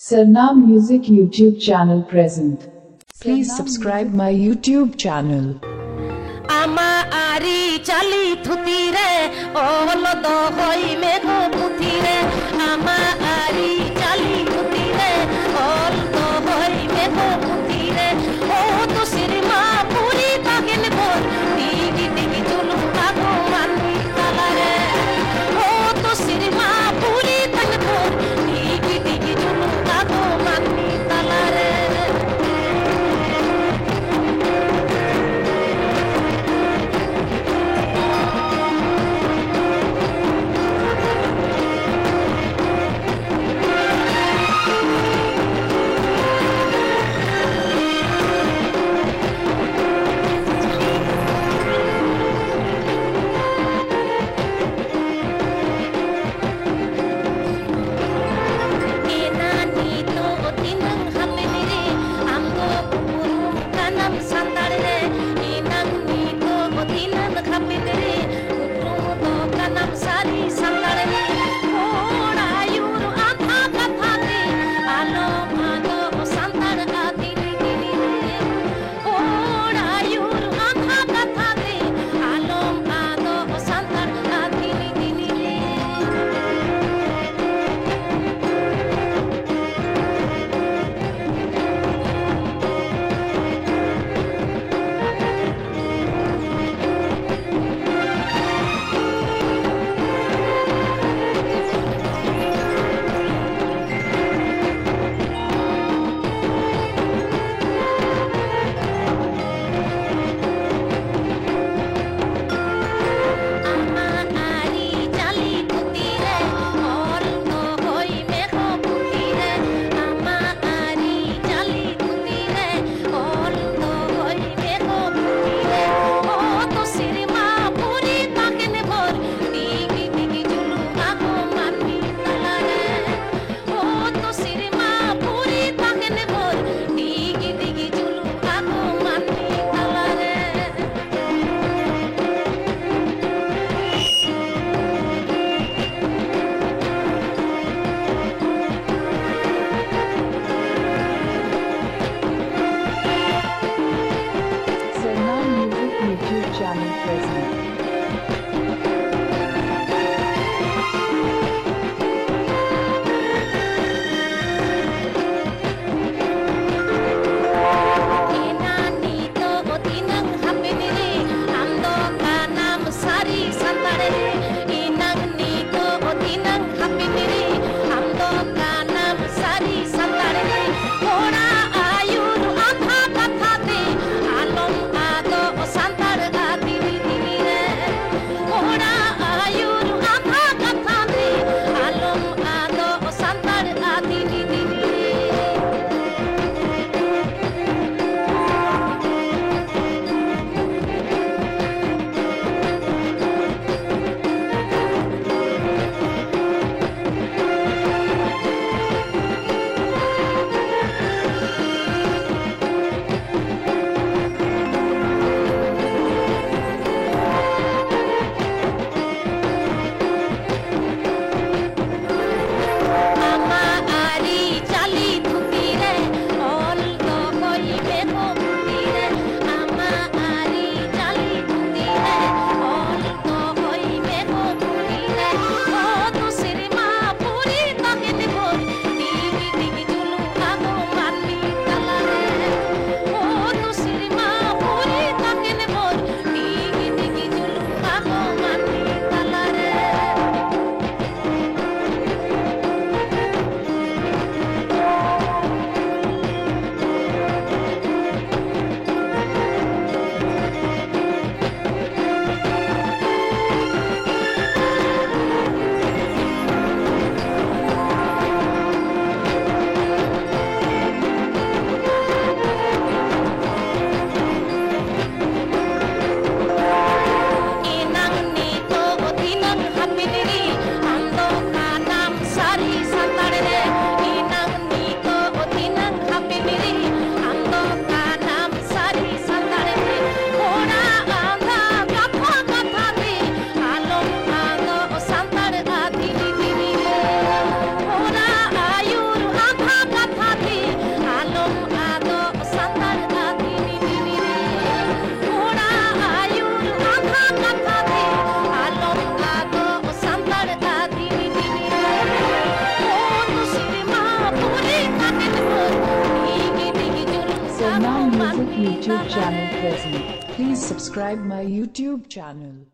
Sarnaam Music YouTube channel present. Please subscribe my YouTube channel. Amari chali thuti re olo do hoi me go puthi re amari chali thuti re olo do hoi me go puthi re o to sirma puri tagen bol digi digi chulu ka go mani tala re o to sirma puri tagen bol digi digi chulu ka go mani tala re YouTube channel present. Please subscribe my YouTube channel.